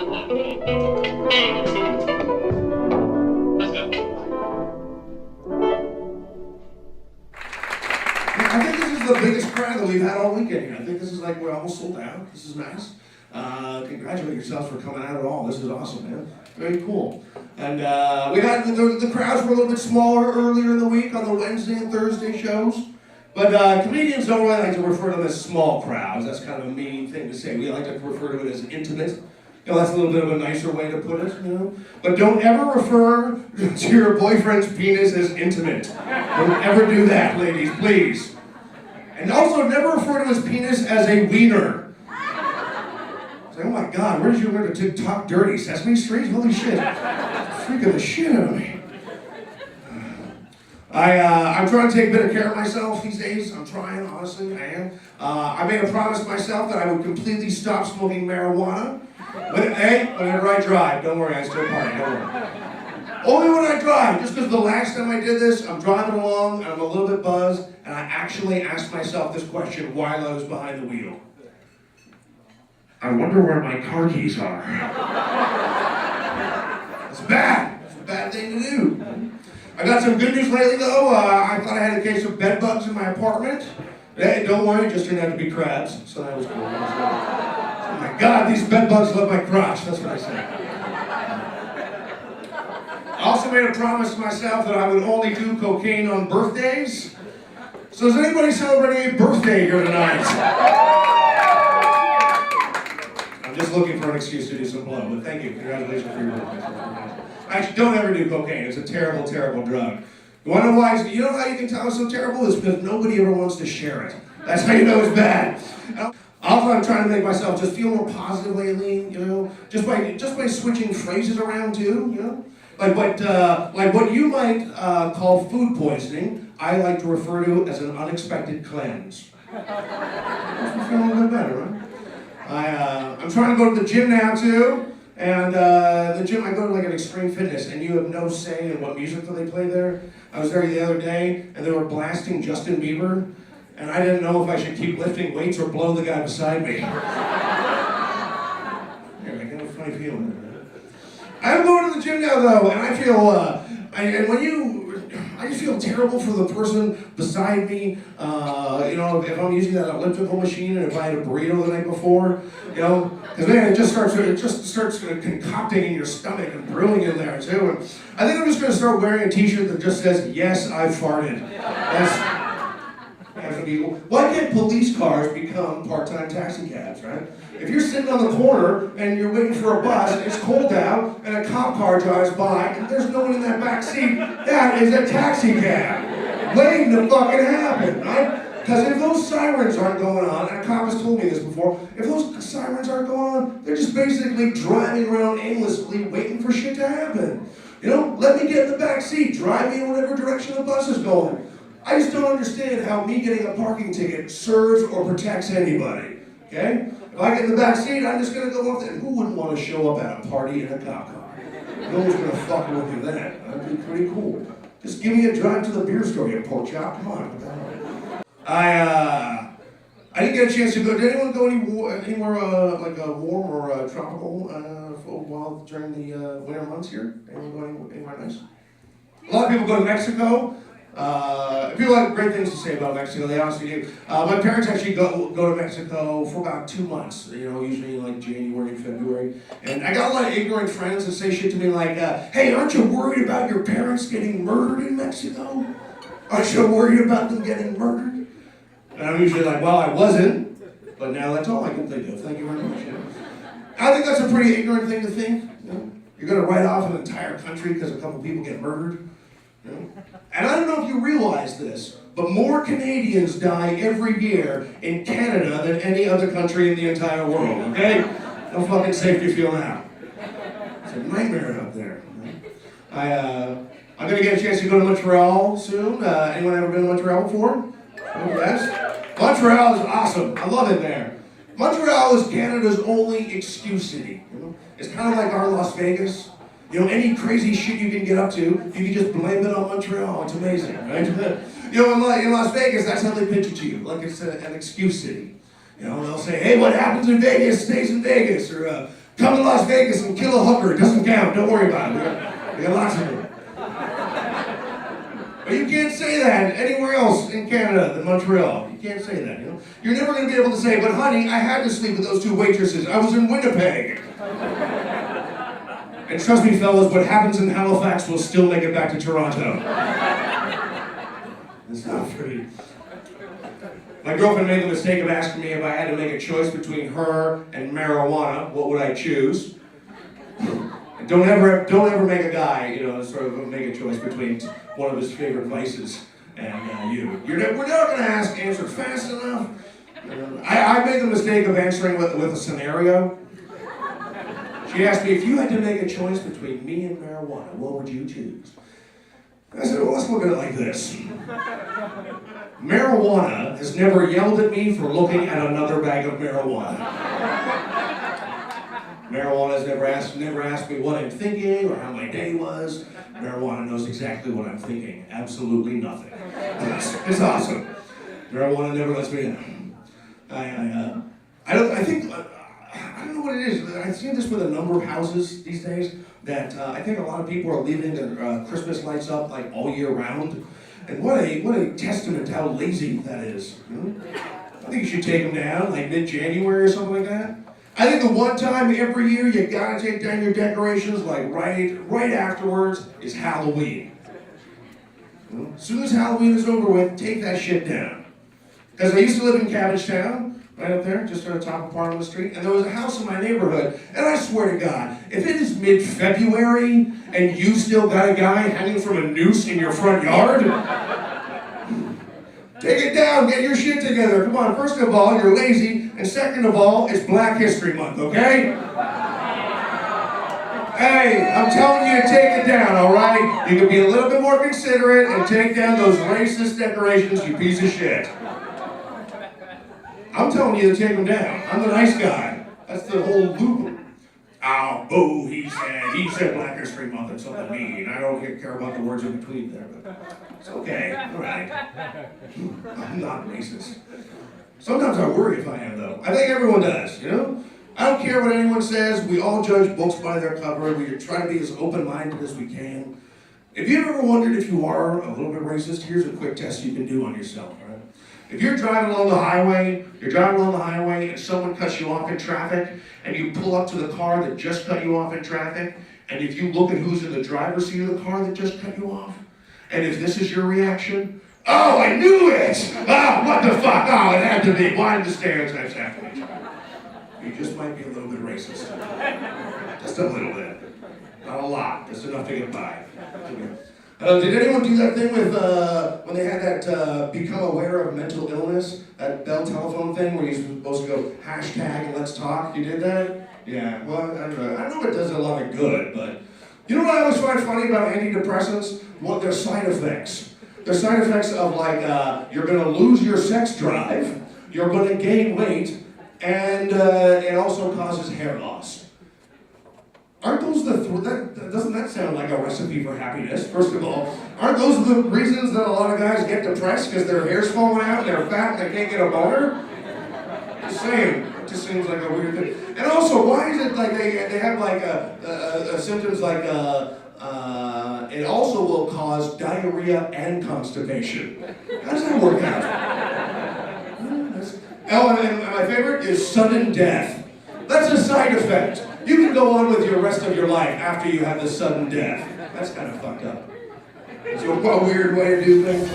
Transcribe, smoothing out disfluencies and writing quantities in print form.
I think this is the biggest crowd that we've had all weekend here. I think this is like we're almost sold out. This is nice. Congratulate yourselves for coming out at all. This is awesome, man. Very cool. And we had the crowds were a little bit smaller earlier in the week on the Wednesday and Thursday shows. But comedians don't really like to refer to them as small crowds. That's kind of a mean thing to say. We like to refer to it as intimate. You know, that's a little bit of a nicer way to put it, you know. But don't ever refer to your boyfriend's penis as intimate. Don't ever do that, ladies, please. And also never refer to his penis as a wiener. It's like, oh my God, where did you learn to talk dirty? Sesame Street? Holy shit. Freaking the shit out of me. I'm trying to take a bit of care of myself these days. I'm trying, honestly, I am. I made a promise to myself that I would completely stop smoking marijuana. Whenever I drive, don't worry, I still party, don't worry. Only when I drive, just because the last time I did this, I'm driving along, and I'm a little bit buzzed, and I actually asked myself this question while I was behind the wheel. I wonder where my car keys are. It's bad. It's a bad thing to do. I got some good news lately, though. I thought I had a case of bed bugs in my apartment. Hey, don't worry, it just turned out to be crabs, so that was cool. Oh my God, these bed bugs love my crotch. That's what I said. I also made a promise to myself that I would only do cocaine on birthdays. So is anybody celebrating a birthday here tonight? I'm just looking for an excuse to do some blow, but thank you. Congratulations for your birthday. Actually, don't ever do cocaine. It's a terrible, terrible drug. You want to know why? You know how you can tell it's so terrible? It's because nobody ever wants to share it. That's how you know it's bad. Also, I'm trying to make myself just feel more positive lately, you know, just by switching phrases around too, you know. Like what you might call food poisoning, I like to refer to as an unexpected cleanse. Makes me feel a little bit better, right? I'm trying to go to the gym now too, and the gym I go to like an extreme fitness, and you have no say in what music that they play there. I was there the other day, and they were blasting Justin Bieber, and I didn't know if I should keep lifting weights or blow the guy beside me. Yeah, I got a funny feeling. I'm going to the gym now though, and I feel, I just feel terrible for the person beside me. You know, if I'm using that elliptical machine, and if I had a burrito the night before, you know, because man, it just starts concocting in your stomach and brewing in there too. And I think I'm just going to start wearing a T-shirt that just says, "Yes, I farted." Why can't police cars become part-time taxi cabs, right? If you're sitting on the corner and you're waiting for a bus, it's cold out, and a cop car drives by, and there's no one in that back seat, that is a taxi cab waiting to fucking happen, right? Because if those sirens aren't going on, and a cop has told me this before, if those sirens aren't going on, they're just basically driving around aimlessly waiting for shit to happen. You know, let me get in the back seat, drive me in whatever direction the bus is going. I just don't understand how me getting a parking ticket serves or protects anybody, okay? If I get in the back seat, I'm just gonna go up there. Who wouldn't want to show up at a party in a cop car? No one's gonna fuck with you then. That'd be pretty cool. Just give me a drive to the beer store, you pork chop. Come on. I didn't get a chance to go. Did anyone go anywhere like warm or tropical while during the winter months here? Anyone go anywhere nice? A lot of people go to Mexico. People have great things to say about Mexico, they honestly do. My parents actually go to Mexico for about 2 months, you know, usually like January and February. And I got a lot of ignorant friends that say shit to me like, hey, aren't you worried about your parents getting murdered in Mexico? Aren't you worried about them getting murdered? And I'm usually like, well, I wasn't, but now that's all I can think of. Thank you very much. You know? I think that's a pretty ignorant thing to think. You know? You're going to write off an entire country because a couple people get murdered. You know? And I don't know if you realize this, but more Canadians die every year in Canada than any other country in the entire world, okay? How fucking safe do you feel now? It's a nightmare out there. I'm gonna get a chance to go to Montreal soon. Anyone ever been to Montreal before? Oh, yes? Montreal is awesome. I love it there. Montreal is Canada's only excuse city. You know? It's kind of like our Las Vegas. You know, any crazy shit you can get up to, you can just blame it on Montreal. It's amazing, right? You know, in Las Vegas, that's how they pitch it to you, like it's an excuse city. You know, they'll say, hey, what happens in Vegas stays in Vegas, or Come to Las Vegas and kill a hooker. It doesn't count. Don't worry about it. We got lots of them. But you can't say that anywhere else in Canada than Montreal. You can't say that, you know? You're never going to be able to say, but honey, I had to sleep with those two waitresses. I was in Winnipeg. And trust me, fellas, what happens in Halifax will still make it back to Toronto. It's not pretty. My girlfriend made the mistake of asking me if I had to make a choice between her and marijuana, what would I choose? And don't ever make a guy, you know, sort of make a choice between one of his favorite vices and you. We're not going to answer fast enough. I made the mistake of answering with a scenario. She asked me, if you had to make a choice between me and marijuana, what would you choose? I said, well, let's look at it like this. Marijuana has never yelled at me for looking at another bag of marijuana. Marijuana has never asked me what I'm thinking or how my day was. Marijuana knows exactly what I'm thinking. Absolutely nothing. It's awesome. Marijuana never lets me in. I don't know what it is. I've seen this with a number of houses these days that I think a lot of people are leaving their Christmas lights up like all year round. And what a testament to how lazy that is. You know? I think you should take them down like mid-January or something like that. I think the one time every year you gotta take down your decorations like right afterwards is Halloween. You know? As soon as Halloween is over with, take that shit down. Because I used to live in Cabbagetown, right up there, just on the top of Parliament Street, and there was a house in my neighborhood, and I swear to God, if it is mid-February and you still got a guy hanging from a noose in your front yard, take it down, get your shit together. Come on, first of all, you're lazy, and second of all, it's Black History Month, okay? Hey, I'm telling you to take it down, all right? You can be a little bit more considerate and take down those racist decorations, you piece of shit. I'm telling you to take them down. I'm the nice guy. That's the whole loop. Oh, boo, he said Black History Month and something mean. I don't care about the words in between there, but it's okay, all right. I'm not racist. Sometimes I worry if I am, though. I think everyone does, you know? I don't care what anyone says. We all judge books by their cover. We try to be as open-minded as we can. If you've ever wondered if you are a little bit racist, here's a quick test you can do on yourself, all right? If you're driving along the highway, and someone cuts you off in traffic, and you pull up to the car that just cut you off in traffic, and if you look at who's in the driver's seat of the car that just cut you off, and if this is your reaction, oh, I knew it! Oh, what the fuck? Oh, it had to be. Why did the stereotypes have to be? You just might be a little bit racist. Just a little bit. Not a lot. Just enough to get by. Did anyone do that thing with, when they had that become aware of mental illness, that Bell telephone thing where you're supposed to go hashtag let's talk? You did that? Yeah, well, I don't know. I know it does a lot of good, but you know what I always find funny about antidepressants? What their side effects. They're side effects of like, you're gonna lose your sex drive, you're gonna gain weight, and it also causes hair loss. Aren't those doesn't that sound like a recipe for happiness, first of all? Aren't those the reasons that a lot of guys get depressed because their hair's falling out and they're fat and they can't get a boner? Just saying, it just seems like a weird thing. And also, why is it like they have like symptoms like it also will cause diarrhea and constipation. How does that work out? Oh, and my favorite is sudden death. That's a side effect. You can go on with your rest of your life after you have the sudden death. That's kind of fucked up. It's a weird way to do things.